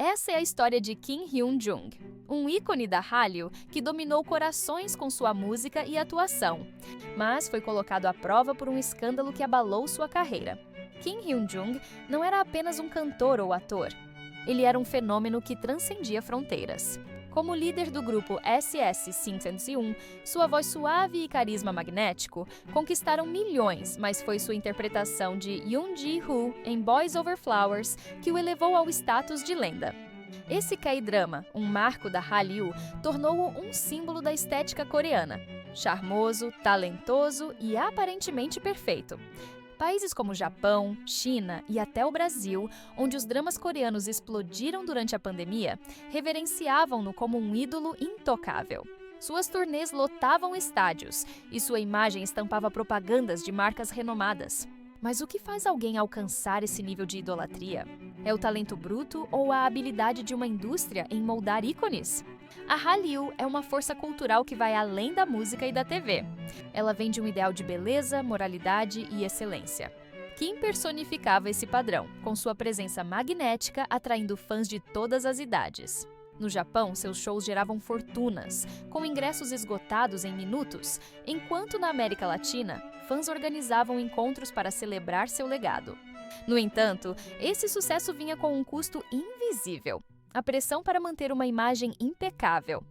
Essa é a história de Kim Hyun-jung, um ícone da Hallyu que dominou corações com sua música e atuação, mas foi colocado à prova por um escândalo que abalou sua carreira. Kim Hyun-jung não era apenas um cantor ou ator. Ele era um fenômeno que transcendia fronteiras. Como líder do grupo SS 501, sua voz suave e carisma magnético conquistaram milhões, mas foi sua interpretação de Yoon Ji-woo em Boys Over Flowers que o elevou ao status de lenda. Esse K-drama, um marco da Hallyu, tornou-o um símbolo da estética coreana. Charmoso, talentoso e aparentemente perfeito. Países como Japão, China e até o Brasil, onde os dramas coreanos explodiram durante a pandemia, reverenciavam-no como um ídolo intocável. Suas turnês lotavam estádios e sua imagem estampava propagandas de marcas renomadas. Mas o que faz alguém alcançar esse nível de idolatria? É o talento bruto ou a habilidade de uma indústria em moldar ícones? A Hallyu é uma força cultural que vai além da música e da TV. Ela vem de um ideal de beleza, moralidade e excelência. Kim personificava esse padrão, com sua presença magnética atraindo fãs de todas as idades. No Japão, seus shows geravam fortunas, com ingressos esgotados em minutos, enquanto na América Latina, fãs organizavam encontros para celebrar seu legado. No entanto, esse sucesso vinha com um custo invisível: a pressão para manter uma imagem impecável.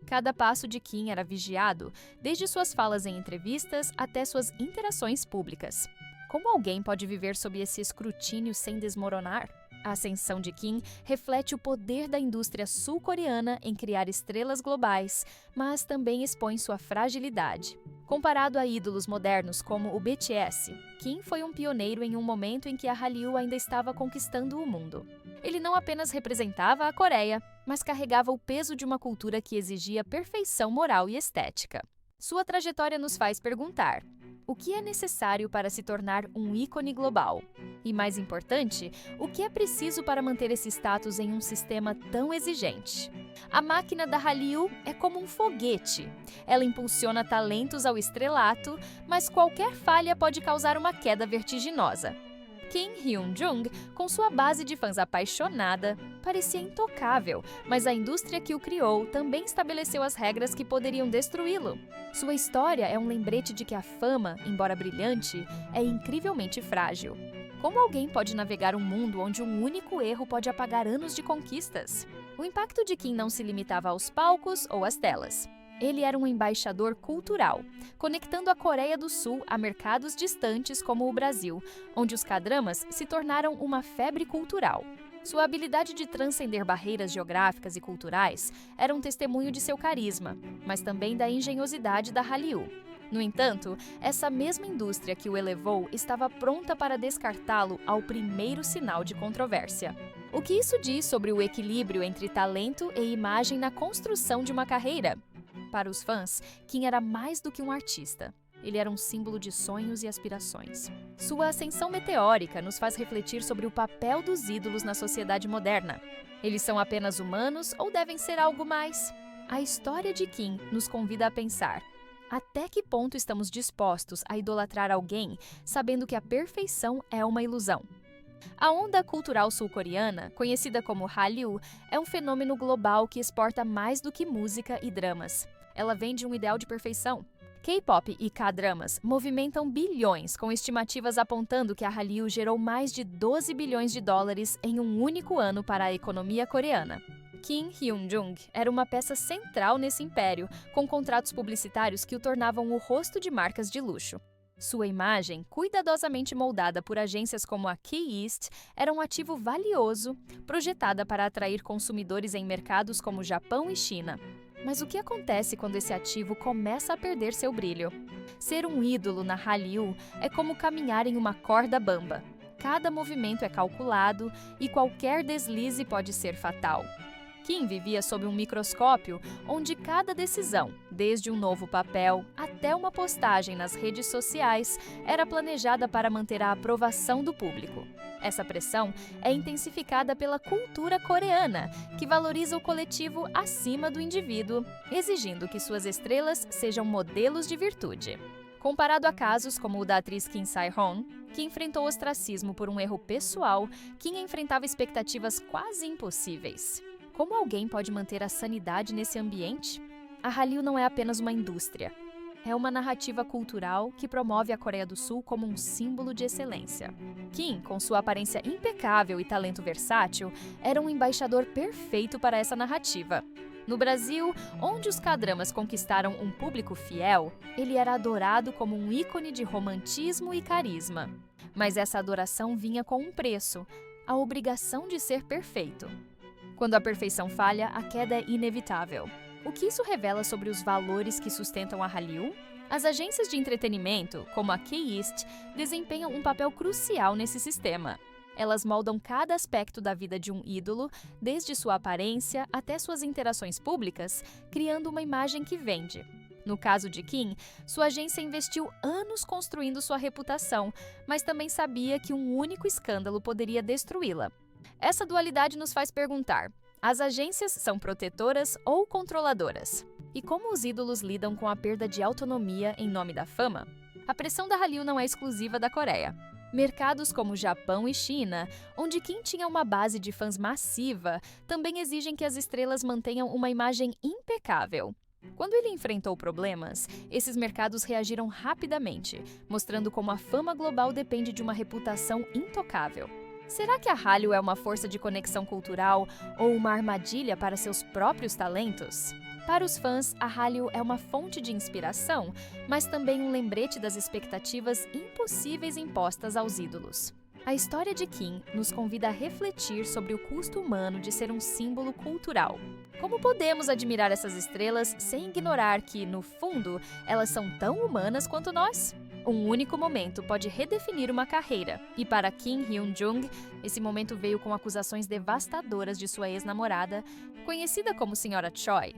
Cada passo de Kim era vigiado, desde suas falas em entrevistas até suas interações públicas. Como alguém pode viver sob esse escrutínio sem desmoronar? A ascensão de Kim reflete o poder da indústria sul-coreana em criar estrelas globais, mas também expõe sua fragilidade. Comparado a ídolos modernos como o BTS, Kim foi um pioneiro em um momento em que a Hallyu ainda estava conquistando o mundo. Ele não apenas representava a Coreia, mas carregava o peso de uma cultura que exigia perfeição moral e estética. Sua trajetória nos faz perguntar: o que é necessário para se tornar um ícone global? E mais importante, o que é preciso para manter esse status em um sistema tão exigente? A máquina da Hallyu é como um foguete. Ela impulsiona talentos ao estrelato, mas qualquer falha pode causar uma queda vertiginosa. Kim Hyun-jung, com sua base de fãs apaixonada, parecia intocável, mas a indústria que o criou também estabeleceu as regras que poderiam destruí-lo. Sua história é um lembrete de que a fama, embora brilhante, é incrivelmente frágil. Como alguém pode navegar um mundo onde um único erro pode apagar anos de conquistas? O impacto de Kim não se limitava aos palcos ou às telas. Ele era um embaixador cultural, conectando a Coreia do Sul a mercados distantes como o Brasil, onde os K-dramas se tornaram uma febre cultural. Sua habilidade de transcender barreiras geográficas e culturais era um testemunho de seu carisma, mas também da engenhosidade da Hallyu. No entanto, essa mesma indústria que o elevou estava pronta para descartá-lo ao primeiro sinal de controvérsia. O que isso diz sobre o equilíbrio entre talento e imagem na construção de uma carreira? Para os fãs, Kim era mais do que um artista. Ele era um símbolo de sonhos e aspirações. Sua ascensão meteórica nos faz refletir sobre o papel dos ídolos na sociedade moderna. Eles são apenas humanos ou devem ser algo mais? A história de Kim nos convida a pensar: até que ponto estamos dispostos a idolatrar alguém sabendo que a perfeição é uma ilusão? A onda cultural sul-coreana, conhecida como Hallyu, é um fenômeno global que exporta mais do que música e dramas. Ela vem de um ideal de perfeição. K-pop e K-dramas movimentam bilhões, com estimativas apontando que a Hallyu gerou mais de 12 bilhões de dólares em um único ano para a economia coreana. Kim Hyun-jung era uma peça central nesse império, com contratos publicitários que o tornavam o rosto de marcas de luxo. Sua imagem, cuidadosamente moldada por agências como a Key East, era um ativo valioso, projetada para atrair consumidores em mercados como Japão e China. Mas o que acontece quando esse ativo começa a perder seu brilho? Ser um ídolo na Hallyu é como caminhar em uma corda bamba. Cada movimento é calculado e qualquer deslize pode ser fatal. Kim vivia sob um microscópio onde cada decisão, desde um novo papel até uma postagem nas redes sociais, era planejada para manter a aprovação do público. Essa pressão é intensificada pela cultura coreana, que valoriza o coletivo acima do indivíduo, exigindo que suas estrelas sejam modelos de virtude. Comparado a casos como o da atriz Kim Sae-ron, que enfrentou ostracismo por um erro pessoal, Kim enfrentava expectativas quase impossíveis. Como alguém pode manter a sanidade nesse ambiente? A Hallyu não é apenas uma indústria. É uma narrativa cultural que promove a Coreia do Sul como um símbolo de excelência. Kim, com sua aparência impecável e talento versátil, era um embaixador perfeito para essa narrativa. No Brasil, onde os K-dramas conquistaram um público fiel, ele era adorado como um ícone de romantismo e carisma. Mas essa adoração vinha com um preço: a obrigação de ser perfeito. Quando a perfeição falha, a queda é inevitável. O que isso revela sobre os valores que sustentam a Hallyu? As agências de entretenimento, como a K-East, desempenham um papel crucial nesse sistema. Elas moldam cada aspecto da vida de um ídolo, desde sua aparência até suas interações públicas, criando uma imagem que vende. No caso de Kim, sua agência investiu anos construindo sua reputação, mas também sabia que um único escândalo poderia destruí-la. Essa dualidade nos faz perguntar: as agências são protetoras ou controladoras? E como os ídolos lidam com a perda de autonomia em nome da fama? A pressão da Hallyu não é exclusiva da Coreia. Mercados como Japão e China, onde Kim tinha uma base de fãs massiva, também exigem que as estrelas mantenham uma imagem impecável. Quando ele enfrentou problemas, esses mercados reagiram rapidamente, mostrando como a fama global depende de uma reputação intocável. Será que a Hallyu é uma força de conexão cultural ou uma armadilha para seus próprios talentos? Para os fãs, a Hallyu é uma fonte de inspiração, mas também um lembrete das expectativas impossíveis impostas aos ídolos. A história de Kim nos convida a refletir sobre o custo humano de ser um símbolo cultural. Como podemos admirar essas estrelas sem ignorar que, no fundo, elas são tão humanas quanto nós? Um único momento pode redefinir uma carreira, e para Kim Hyun-jung, esse momento veio com acusações devastadoras de sua ex-namorada, conhecida como Sra. Choi.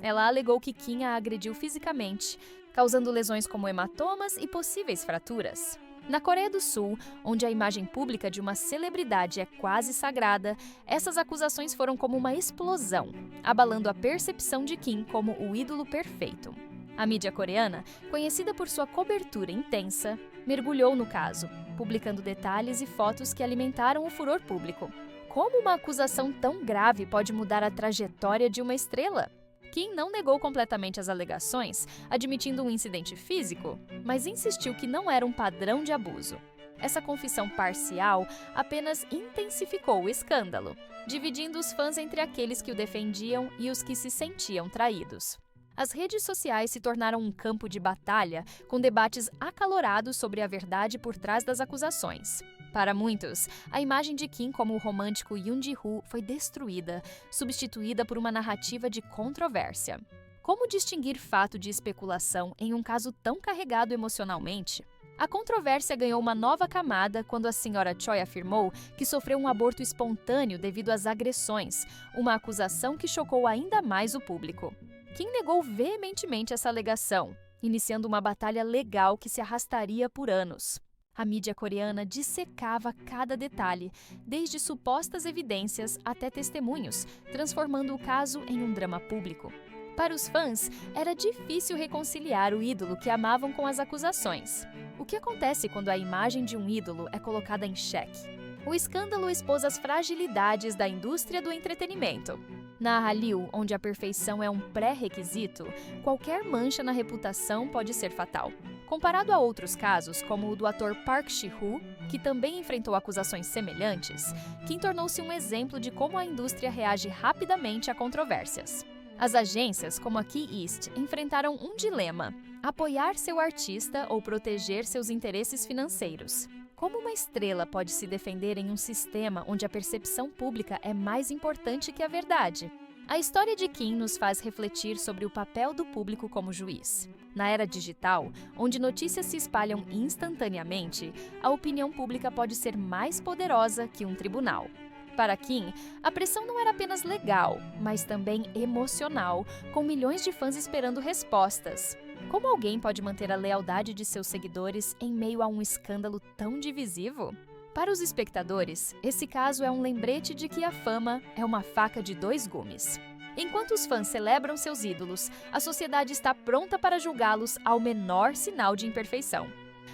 Ela alegou que Kim a agrediu fisicamente, causando lesões como hematomas e possíveis fraturas. Na Coreia do Sul, onde a imagem pública de uma celebridade é quase sagrada, essas acusações foram como uma explosão, abalando a percepção de Kim como o ídolo perfeito. A mídia coreana, conhecida por sua cobertura intensa, mergulhou no caso, publicando detalhes e fotos que alimentaram o furor público. Como uma acusação tão grave pode mudar a trajetória de uma estrela? Kim não negou completamente as alegações, admitindo um incidente físico, mas insistiu que não era um padrão de abuso. Essa confissão parcial apenas intensificou o escândalo, dividindo os fãs entre aqueles que o defendiam e os que se sentiam traídos. As redes sociais se tornaram um campo de batalha, com debates acalorados sobre a verdade por trás das acusações. Para muitos, a imagem de Kim como o romântico Yoon Ji-woo foi destruída, substituída por uma narrativa de controvérsia. Como distinguir fato de especulação em um caso tão carregado emocionalmente? A controvérsia ganhou uma nova camada quando a Sra. Choi afirmou que sofreu um aborto espontâneo devido às agressões, uma acusação que chocou ainda mais o público. Kim negou veementemente essa alegação, iniciando uma batalha legal que se arrastaria por anos. A mídia coreana dissecava cada detalhe, desde supostas evidências até testemunhos, transformando o caso em um drama público. Para os fãs, era difícil reconciliar o ídolo que amavam com as acusações. O que acontece quando a imagem de um ídolo é colocada em xeque? O escândalo expôs as fragilidades da indústria do entretenimento. Na Hallyu, onde a perfeição é um pré-requisito, qualquer mancha na reputação pode ser fatal. Comparado a outros casos, como o do ator Park Ji-woo, que também enfrentou acusações semelhantes, Kim tornou-se um exemplo de como a indústria reage rapidamente a controvérsias. As agências, como a K-East, enfrentaram um dilema: apoiar seu artista ou proteger seus interesses financeiros. Como uma estrela pode se defender em um sistema onde a percepção pública é mais importante que a verdade? A história de Kim nos faz refletir sobre o papel do público como juiz. Na era digital, onde notícias se espalham instantaneamente, a opinião pública pode ser mais poderosa que um tribunal. Para Kim, a pressão não era apenas legal, mas também emocional, com milhões de fãs esperando respostas. Como alguém pode manter a lealdade de seus seguidores em meio a um escândalo tão divisivo? Para os espectadores, esse caso é um lembrete de que a fama é uma faca de dois gumes. Enquanto os fãs celebram seus ídolos, a sociedade está pronta para julgá-los ao menor sinal de imperfeição.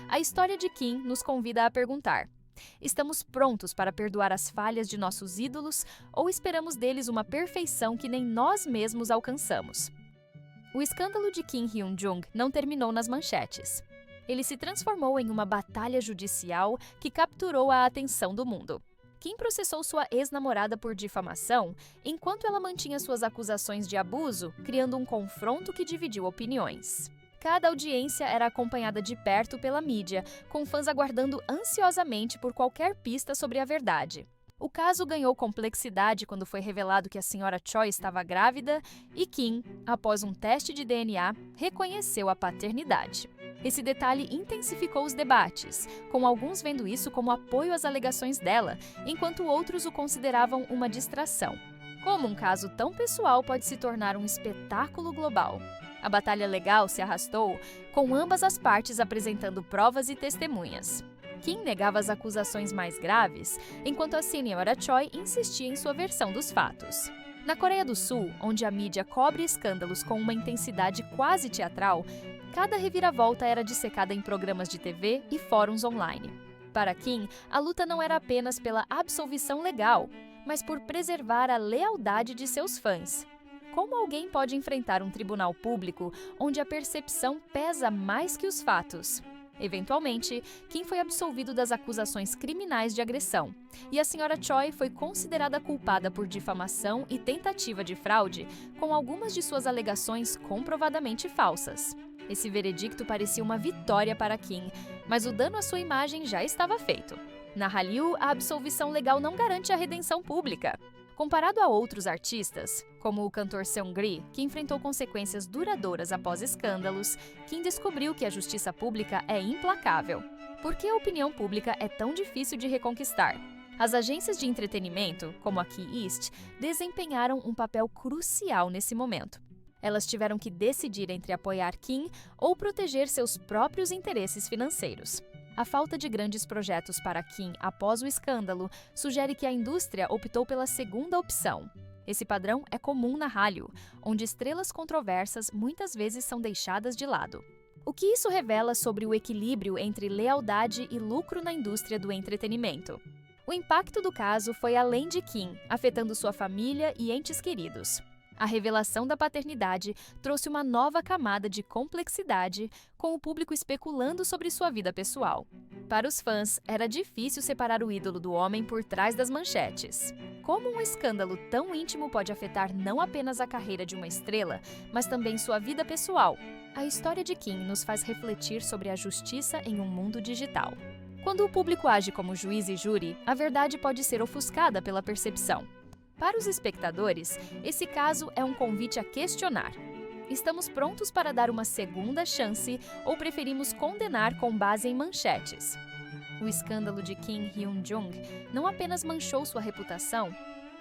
A história de Kim nos convida a perguntar: estamos prontos para perdoar as falhas de nossos ídolos ou esperamos deles uma perfeição que nem nós mesmos alcançamos? O escândalo de Kim Hyun-jung não terminou nas manchetes. Ele se transformou em uma batalha judicial que capturou a atenção do mundo. Kim processou sua ex-namorada por difamação, enquanto ela mantinha suas acusações de abuso, criando um confronto que dividiu opiniões. Cada audiência era acompanhada de perto pela mídia, com fãs aguardando ansiosamente por qualquer pista sobre a verdade. O caso ganhou complexidade quando foi revelado que a senhora Choi estava grávida e Kim, após um teste de DNA, reconheceu a paternidade. Esse detalhe intensificou os debates, com alguns vendo isso como apoio às alegações dela, enquanto outros o consideravam uma distração. Como um caso tão pessoal pode se tornar um espetáculo global? A batalha legal se arrastou, com ambas as partes apresentando provas e testemunhas. Kim negava as acusações mais graves, enquanto a senhora Choi insistia em sua versão dos fatos. Na Coreia do Sul, onde a mídia cobre escândalos com uma intensidade quase teatral, cada reviravolta era dissecada em programas de TV e fóruns online. Para Kim, a luta não era apenas pela absolvição legal, mas por preservar a lealdade de seus fãs. Como alguém pode enfrentar um tribunal público onde a percepção pesa mais que os fatos? Eventualmente, Kim foi absolvido das acusações criminais de agressão, e a senhora Choi foi considerada culpada por difamação e tentativa de fraude, com algumas de suas alegações comprovadamente falsas. Esse veredicto parecia uma vitória para Kim, mas o dano à sua imagem já estava feito. Na Hallyu, a absolvição legal não garante a redenção pública. Comparado a outros artistas, como o cantor Seungri, que enfrentou consequências duradouras após escândalos, Kim descobriu que a justiça pública é implacável. Por que a opinião pública é tão difícil de reconquistar? As agências de entretenimento, como a Key East, desempenharam um papel crucial nesse momento. Elas tiveram que decidir entre apoiar Kim ou proteger seus próprios interesses financeiros. A falta de grandes projetos para Kim após o escândalo sugere que a indústria optou pela segunda opção. Esse padrão é comum na Hallyu, onde estrelas controversas muitas vezes são deixadas de lado. O que isso revela sobre o equilíbrio entre lealdade e lucro na indústria do entretenimento? O impacto do caso foi além de Kim, afetando sua família e entes queridos. A revelação da paternidade trouxe uma nova camada de complexidade, com o público especulando sobre sua vida pessoal. Para os fãs, era difícil separar o ídolo do homem por trás das manchetes. Como um escândalo tão íntimo pode afetar não apenas a carreira de uma estrela, mas também sua vida pessoal? A história de Kim nos faz refletir sobre a justiça em um mundo digital. Quando o público age como juiz e júri, a verdade pode ser ofuscada pela percepção. Para os espectadores, esse caso é um convite a questionar. Estamos prontos para dar uma segunda chance ou preferimos condenar com base em manchetes? O escândalo de Kim Hyun-jung não apenas manchou sua reputação,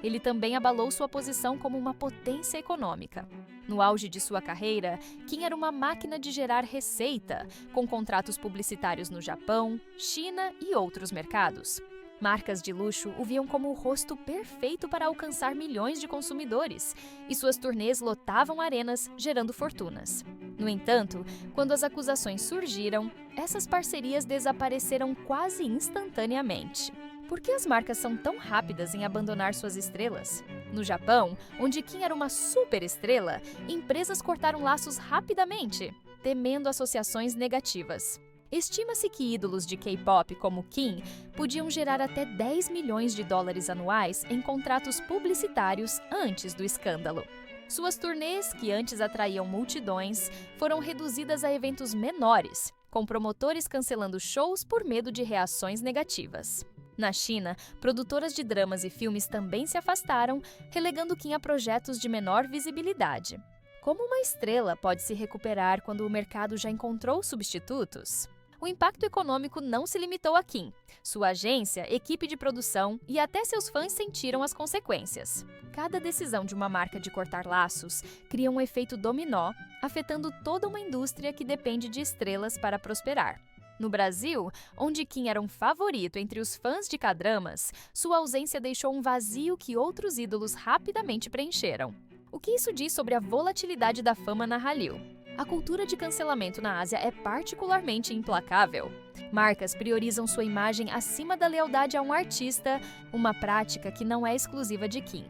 ele também abalou sua posição como uma potência econômica. No auge de sua carreira, Kim era uma máquina de gerar receita, com contratos publicitários no Japão, China e outros mercados. Marcas de luxo o viam como o rosto perfeito para alcançar milhões de consumidores, e suas turnês lotavam arenas, gerando fortunas. No entanto, quando as acusações surgiram, essas parcerias desapareceram quase instantaneamente. Por que as marcas são tão rápidas em abandonar suas estrelas? No Japão, onde Kim era uma superestrela, empresas cortaram laços rapidamente, temendo associações negativas. Estima-se que ídolos de K-pop como Kim podiam gerar até 10 milhões de dólares anuais em contratos publicitários antes do escândalo. Suas turnês, que antes atraíam multidões, foram reduzidas a eventos menores, com promotores cancelando shows por medo de reações negativas. Na China, produtoras de dramas e filmes também se afastaram, relegando Kim a projetos de menor visibilidade. Como uma estrela pode se recuperar quando o mercado já encontrou substitutos? O impacto econômico não se limitou a Kim. Sua agência, equipe de produção e até seus fãs sentiram as consequências. Cada decisão de uma marca de cortar laços cria um efeito dominó, afetando toda uma indústria que depende de estrelas para prosperar. No Brasil, onde Kim era um favorito entre os fãs de K-dramas, sua ausência deixou um vazio que outros ídolos rapidamente preencheram. O que isso diz sobre a volatilidade da fama na Hallyu? A cultura de cancelamento na Ásia é particularmente implacável. Marcas priorizam sua imagem acima da lealdade a um artista, uma prática que não é exclusiva de Kim.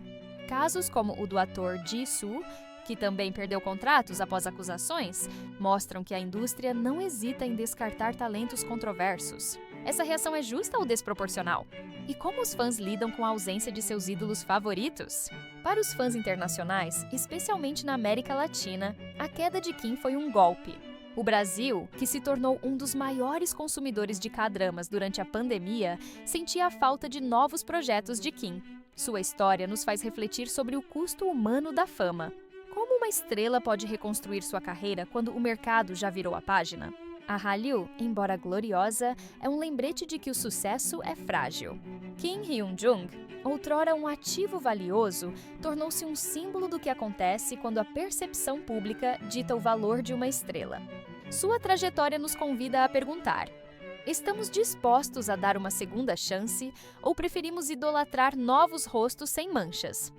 Casos como o do ator Jisoo, que também perdeu contratos após acusações, mostram que a indústria não hesita em descartar talentos controversos. Essa reação é justa ou desproporcional? E como os fãs lidam com a ausência de seus ídolos favoritos? Para os fãs internacionais, especialmente na América Latina, a queda de Kim foi um golpe. O Brasil, que se tornou um dos maiores consumidores de K-dramas durante a pandemia, sentia a falta de novos projetos de Kim. Sua história nos faz refletir sobre o custo humano da fama. Como uma estrela pode reconstruir sua carreira quando o mercado já virou a página? A Hallyu, embora gloriosa, é um lembrete de que o sucesso é frágil. Kim Hyun-jung, outrora um ativo valioso, tornou-se um símbolo do que acontece quando a percepção pública dita o valor de uma estrela. Sua trajetória nos convida a perguntar: estamos dispostos a dar uma segunda chance ou preferimos idolatrar novos rostos sem manchas?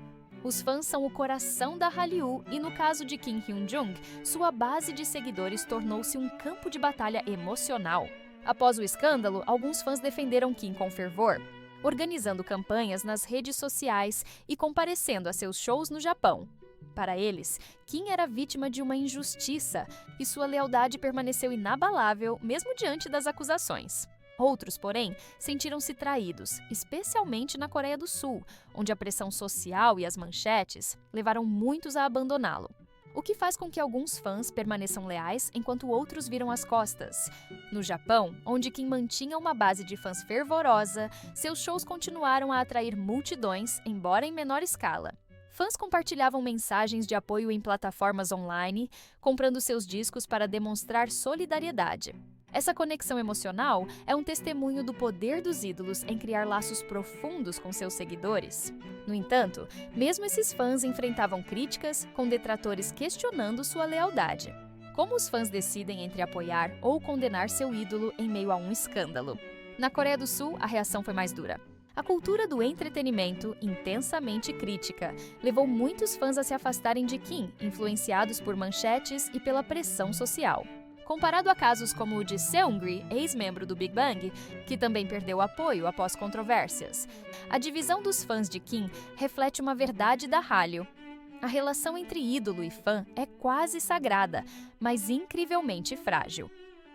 Os fãs são o coração da Hallyu e, no caso de Kim Hyun-jung, sua base de seguidores tornou-se um campo de batalha emocional. Após o escândalo, alguns fãs defenderam Kim com fervor, organizando campanhas nas redes sociais e comparecendo a seus shows no Japão. Para eles, Kim era vítima de uma injustiça e sua lealdade permaneceu inabalável mesmo diante das acusações. Outros, porém, sentiram-se traídos, especialmente na Coreia do Sul, onde a pressão social e as manchetes levaram muitos a abandoná-lo. O que faz com que alguns fãs permaneçam leais enquanto outros viram as costas. No Japão, onde Kim mantinha uma base de fãs fervorosa, seus shows continuaram a atrair multidões, embora em menor escala. Fãs compartilhavam mensagens de apoio em plataformas online, comprando seus discos para demonstrar solidariedade. Essa conexão emocional é um testemunho do poder dos ídolos em criar laços profundos com seus seguidores. No entanto, mesmo esses fãs enfrentavam críticas, com detratores questionando sua lealdade. Como os fãs decidem entre apoiar ou condenar seu ídolo em meio a um escândalo? Na Coreia do Sul, a reação foi mais dura. A cultura do entretenimento, intensamente crítica, levou muitos fãs a se afastarem de Kim, influenciados por manchetes e pela pressão social. Comparado a casos como o de Seungri, ex-membro do Big Bang, que também perdeu apoio após controvérsias, a divisão dos fãs de Kim reflete uma verdade da Hallyu. A relação entre ídolo e fã é quase sagrada, mas incrivelmente frágil.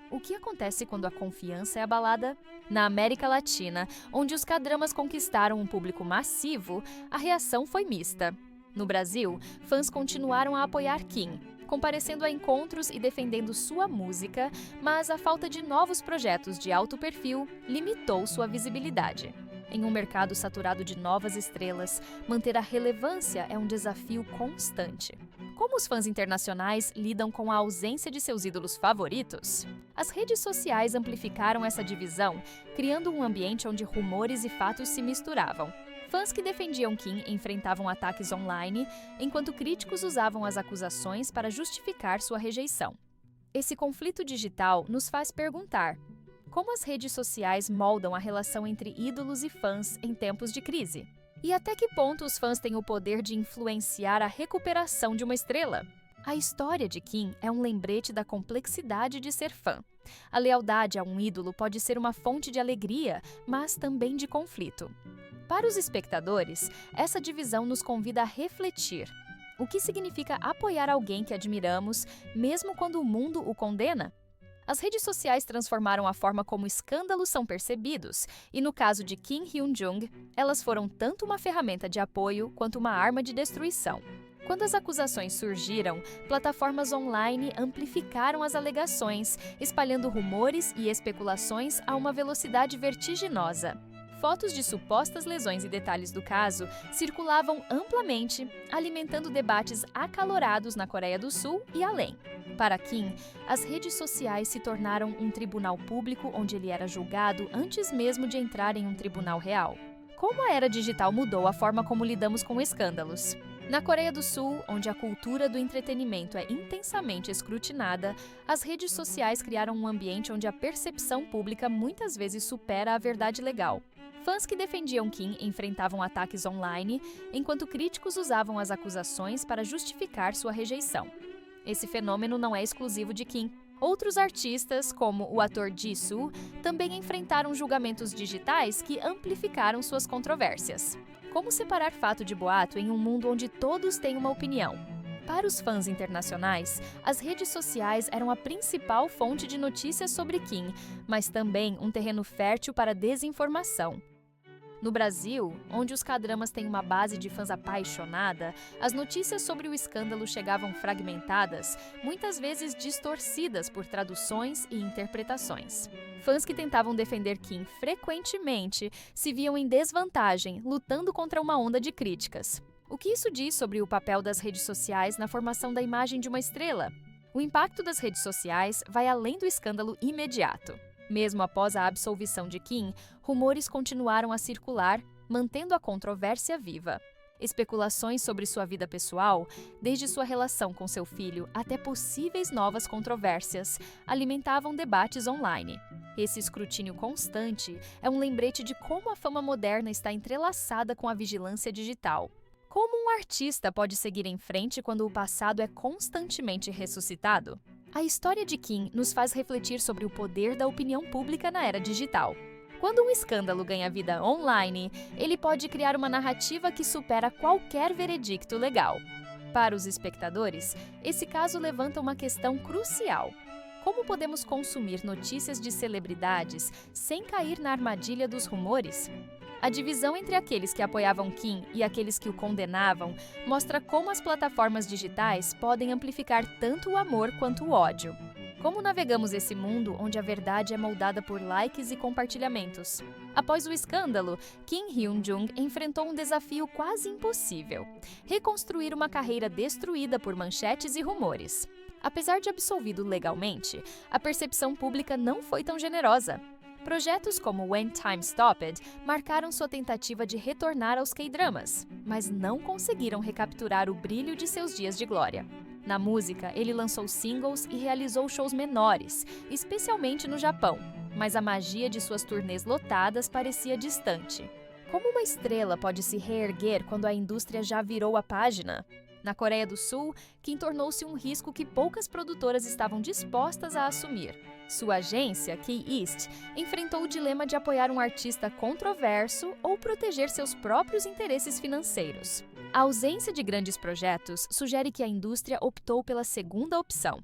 O que acontece quando a confiança é abalada? Na América Latina, onde os K-dramas conquistaram um público massivo, a reação foi mista. No Brasil, fãs continuaram a apoiar Kim, comparecendo a encontros e defendendo sua música, mas a falta de novos projetos de alto perfil limitou sua visibilidade. Em um mercado saturado de novas estrelas, manter a relevância é um desafio constante. Como os fãs internacionais lidam com a ausência de seus ídolos favoritos? As redes sociais amplificaram essa divisão, criando um ambiente onde rumores e fatos se misturavam. Fãs que defendiam Kim enfrentavam ataques online, enquanto críticos usavam as acusações para justificar sua rejeição. Esse conflito digital nos faz perguntar: como as redes sociais moldam a relação entre ídolos e fãs em tempos de crise? E até que ponto os fãs têm o poder de influenciar a recuperação de uma estrela? A história de Kim é um lembrete da complexidade de ser fã. A lealdade a um ídolo pode ser uma fonte de alegria, mas também de conflito. Para os espectadores, essa divisão nos convida a refletir. O que significa apoiar alguém que admiramos, mesmo quando o mundo o condena? As redes sociais transformaram a forma como escândalos são percebidos, e no caso de Kim Hyun-jung, elas foram tanto uma ferramenta de apoio quanto uma arma de destruição. Quando as acusações surgiram, plataformas online amplificaram as alegações, espalhando rumores e especulações a uma velocidade vertiginosa. Fotos de supostas lesões e detalhes do caso circulavam amplamente, alimentando debates acalorados na Coreia do Sul e além. Para Kim, as redes sociais se tornaram um tribunal público onde ele era julgado antes mesmo de entrar em um tribunal real. Como a era digital mudou a forma como lidamos com escândalos? Na Coreia do Sul, onde a cultura do entretenimento é intensamente escrutinada, as redes sociais criaram um ambiente onde a percepção pública muitas vezes supera a verdade legal. Fãs que defendiam Kim enfrentavam ataques online, enquanto críticos usavam as acusações para justificar sua rejeição. Esse fenômeno não é exclusivo de Kim. Outros artistas, como o ator Jisoo, também enfrentaram julgamentos digitais que amplificaram suas controvérsias. Como separar fato de boato em um mundo onde todos têm uma opinião? Para os fãs internacionais, as redes sociais eram a principal fonte de notícias sobre Kim, mas também um terreno fértil para desinformação. No Brasil, onde os K-dramas têm uma base de fãs apaixonada, as notícias sobre o escândalo chegavam fragmentadas, muitas vezes distorcidas por traduções e interpretações. Fãs que tentavam defender Kim frequentemente se viam em desvantagem, lutando contra uma onda de críticas. O que isso diz sobre o papel das redes sociais na formação da imagem de uma estrela? O impacto das redes sociais vai além do escândalo imediato. Mesmo após a absolvição de Kim, rumores continuaram a circular, mantendo a controvérsia viva. Especulações sobre sua vida pessoal, desde sua relação com seu filho até possíveis novas controvérsias, alimentavam debates online. Esse escrutínio constante é um lembrete de como a fama moderna está entrelaçada com a vigilância digital. Como um artista pode seguir em frente quando o passado é constantemente ressuscitado? A história de Kim nos faz refletir sobre o poder da opinião pública na era digital. Quando um escândalo ganha vida online, ele pode criar uma narrativa que supera qualquer veredicto legal. Para os espectadores, esse caso levanta uma questão crucial. Como podemos consumir notícias de celebridades sem cair na armadilha dos rumores? A divisão entre aqueles que apoiavam Kim e aqueles que o condenavam mostra como as plataformas digitais podem amplificar tanto o amor quanto o ódio. Como navegamos esse mundo onde a verdade é moldada por likes e compartilhamentos? Após o escândalo, Kim Hyun-jung enfrentou um desafio quase impossível: reconstruir uma carreira destruída por manchetes e rumores. Apesar de absolvido legalmente, a percepção pública não foi tão generosa. Projetos como When Time Stopped marcaram sua tentativa de retornar aos K-dramas, mas não conseguiram recapturar o brilho de seus dias de glória. Na música, ele lançou singles e realizou shows menores, especialmente no Japão, mas a magia de suas turnês lotadas parecia distante. Como uma estrela pode se reerguer quando a indústria já virou a página? Na Coreia do Sul, Kim tornou-se um risco que poucas produtoras estavam dispostas a assumir. Sua agência, K-East, enfrentou o dilema de apoiar um artista controverso ou proteger seus próprios interesses financeiros. A ausência de grandes projetos sugere que a indústria optou pela segunda opção.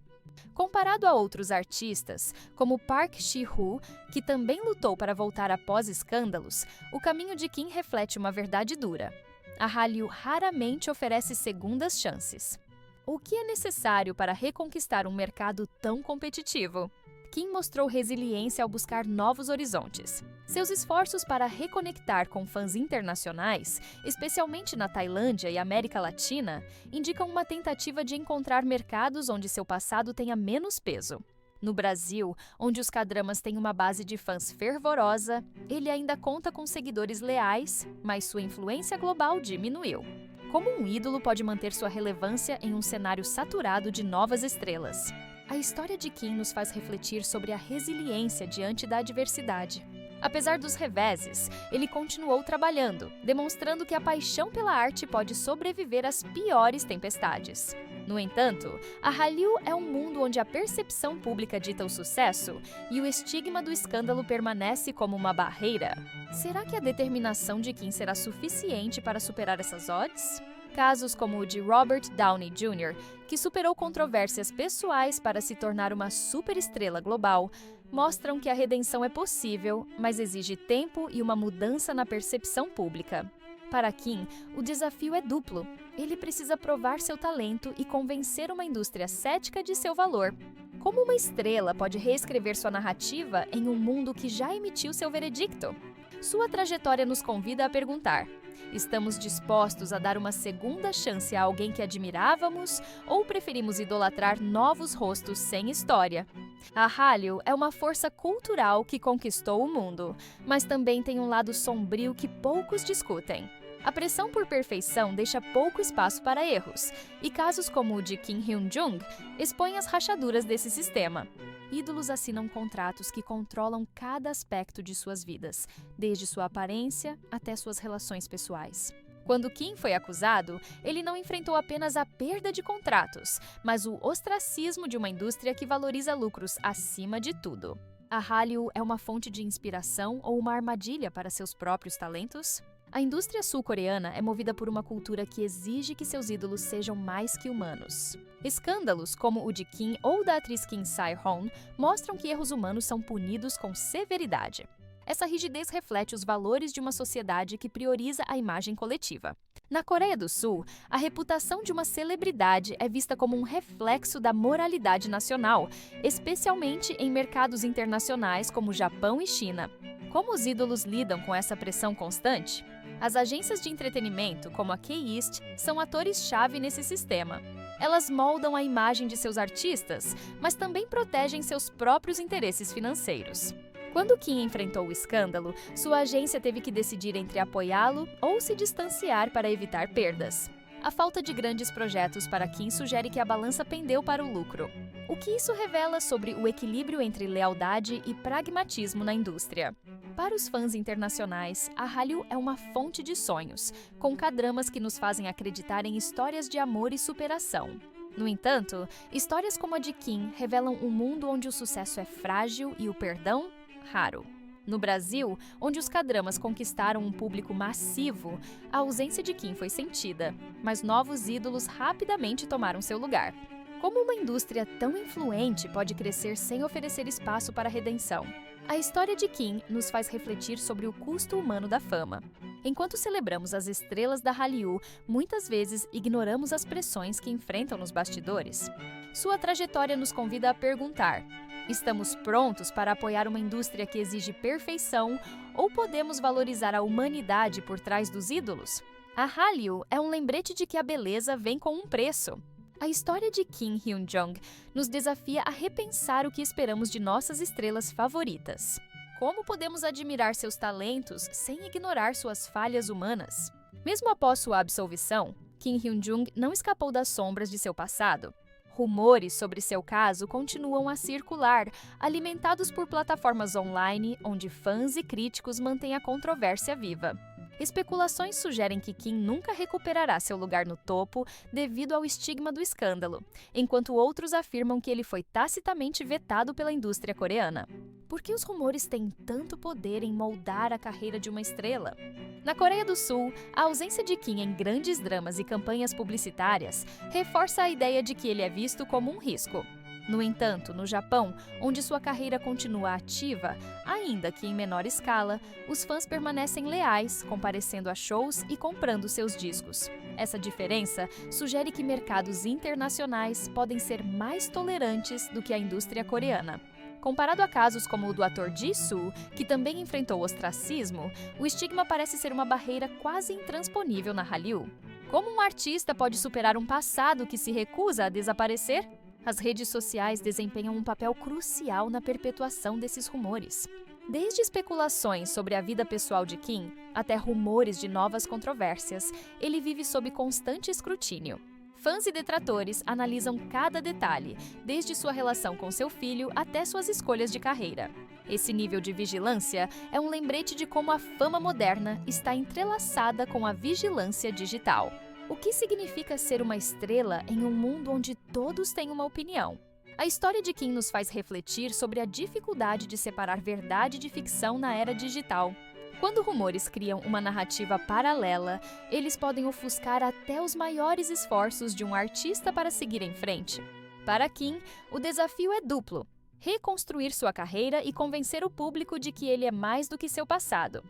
Comparado a outros artistas, como Park Ji-woo, que também lutou para voltar após escândalos, o caminho de Kim reflete uma verdade dura. A Hallyu raramente oferece segundas chances. O que é necessário para reconquistar um mercado tão competitivo? Kim mostrou resiliência ao buscar novos horizontes. Seus esforços para reconectar com fãs internacionais, especialmente na Tailândia e América Latina, indicam uma tentativa de encontrar mercados onde seu passado tenha menos peso. No Brasil, onde os K-dramas têm uma base de fãs fervorosa, ele ainda conta com seguidores leais, mas sua influência global diminuiu. Como um ídolo pode manter sua relevância em um cenário saturado de novas estrelas? A história de Kim nos faz refletir sobre a resiliência diante da adversidade. Apesar dos reveses, ele continuou trabalhando, demonstrando que a paixão pela arte pode sobreviver às piores tempestades. No entanto, a Hallyu é um mundo onde a percepção pública dita o sucesso e o estigma do escândalo permanece como uma barreira. Será que a determinação de Kim será suficiente para superar essas odds? Casos como o de Robert Downey Jr., que superou controvérsias pessoais para se tornar uma superestrela global, mostram que a redenção é possível, mas exige tempo e uma mudança na percepção pública. Para Kim, o desafio é duplo. Ele precisa provar seu talento e convencer uma indústria cética de seu valor. Como uma estrela pode reescrever sua narrativa em um mundo que já emitiu seu veredicto? Sua trajetória nos convida a perguntar: estamos dispostos a dar uma segunda chance a alguém que admirávamos ou preferimos idolatrar novos rostos sem história? A Hallyu é uma força cultural que conquistou o mundo, mas também tem um lado sombrio que poucos discutem. A pressão por perfeição deixa pouco espaço para erros, e casos como o de Kim Hyun-jung expõem as rachaduras desse sistema. ídolos assinam contratos que controlam cada aspecto de suas vidas, desde sua aparência até suas relações pessoais. Quando Kim foi acusado, ele não enfrentou apenas a perda de contratos, mas o ostracismo de uma indústria que valoriza lucros acima de tudo. A Hallyu é uma fonte de inspiração ou uma armadilha para seus próprios talentos? A indústria sul-coreana é movida por uma cultura que exige que seus ídolos sejam mais que humanos. Escândalos, como o de Kim ou da atriz Kim Sae-hoon, mostram que erros humanos são punidos com severidade. Essa rigidez reflete os valores de uma sociedade que prioriza a imagem coletiva. Na Coreia do Sul, a reputação de uma celebridade é vista como um reflexo da moralidade nacional, especialmente em mercados internacionais como Japão e China. Como os ídolos lidam com essa pressão constante? As agências de entretenimento, como a K-East, são atores-chave nesse sistema. Elas moldam a imagem de seus artistas, mas também protegem seus próprios interesses financeiros. Quando Kim enfrentou o escândalo, sua agência teve que decidir entre apoiá-lo ou se distanciar para evitar perdas. A falta de grandes projetos para Kim sugere que a balança pendeu para o lucro. O que isso revela sobre o equilíbrio entre lealdade e pragmatismo na indústria? Para os fãs internacionais, a Hallyu é uma fonte de sonhos, com K-dramas que nos fazem acreditar em histórias de amor e superação. No entanto, histórias como a de Kim revelam um mundo onde o sucesso é frágil e o perdão raro. No Brasil, onde os K-dramas conquistaram um público massivo, a ausência de Kim foi sentida, mas novos ídolos rapidamente tomaram seu lugar. Como uma indústria tão influente pode crescer sem oferecer espaço para a redenção? A história de Kim nos faz refletir sobre o custo humano da fama. Enquanto celebramos as estrelas da Hallyu, muitas vezes ignoramos as pressões que enfrentam nos bastidores. Sua trajetória nos convida a perguntar: estamos prontos para apoiar uma indústria que exige perfeição ou podemos valorizar a humanidade por trás dos ídolos? A Hallyu é um lembrete de que a beleza vem com um preço. A história de Kim Hyun-jong nos desafia a repensar o que esperamos de nossas estrelas favoritas. Como podemos admirar seus talentos sem ignorar suas falhas humanas? Mesmo após sua absolvição, Kim Hyun-jung não escapou das sombras de seu passado. Rumores sobre seu caso continuam a circular, alimentados por plataformas online onde fãs e críticos mantêm a controvérsia viva. Especulações sugerem que Kim nunca recuperará seu lugar no topo devido ao estigma do escândalo, enquanto outros afirmam que ele foi tacitamente vetado pela indústria coreana. Por que os rumores têm tanto poder em moldar a carreira de uma estrela? Na Coreia do Sul, a ausência de Kim em grandes dramas e campanhas publicitárias reforça a ideia de que ele é visto como um risco. No entanto, no Japão, onde sua carreira continua ativa, ainda que em menor escala, os fãs permanecem leais, comparecendo a shows e comprando seus discos. Essa diferença sugere que mercados internacionais podem ser mais tolerantes do que a indústria coreana. Comparado a casos como o do ator Jisoo, que também enfrentou ostracismo, o estigma parece ser uma barreira quase intransponível na Hallyu. Como um artista pode superar um passado que se recusa a desaparecer? As redes sociais desempenham um papel crucial na perpetuação desses rumores. Desde especulações sobre a vida pessoal de Kim, até rumores de novas controvérsias, ele vive sob constante escrutínio. Fãs e detratores analisam cada detalhe, desde sua relação com seu filho até suas escolhas de carreira. Esse nível de vigilância é um lembrete de como a fama moderna está entrelaçada com a vigilância digital. O que significa ser uma estrela em um mundo onde todos têm uma opinião? A história de Kim nos faz refletir sobre a dificuldade de separar verdade de ficção na era digital. Quando rumores criam uma narrativa paralela, eles podem ofuscar até os maiores esforços de um artista para seguir em frente. Para Kim, o desafio é duplo: reconstruir sua carreira e convencer o público de que ele é mais do que seu passado.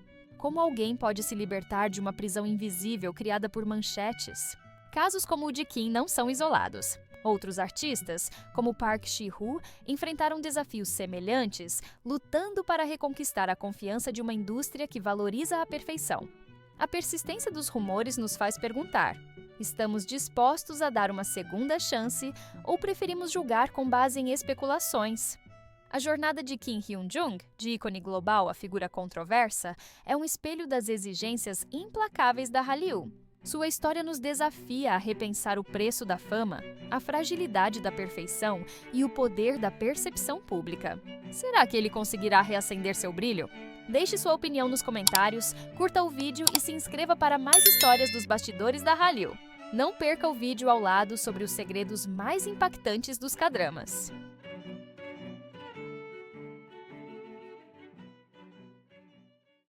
Como alguém pode se libertar de uma prisão invisível criada por manchetes? Casos como o de Kim não são isolados. Outros artistas, como Park Ji-woo, enfrentaram desafios semelhantes, lutando para reconquistar a confiança de uma indústria que valoriza a perfeição. A persistência dos rumores nos faz perguntar: estamos dispostos a dar uma segunda chance ou preferimos julgar com base em especulações? A jornada de Kim Hyun-jung, de ícone global à figura controversa, é um espelho das exigências implacáveis da Hallyu. Sua história nos desafia a repensar o preço da fama, a fragilidade da perfeição e o poder da percepção pública. Será que ele conseguirá reacender seu brilho? Deixe sua opinião nos comentários, curta o vídeo e se inscreva para mais histórias dos bastidores da Hallyu. Não perca o vídeo ao lado sobre os segredos mais impactantes dos K-dramas.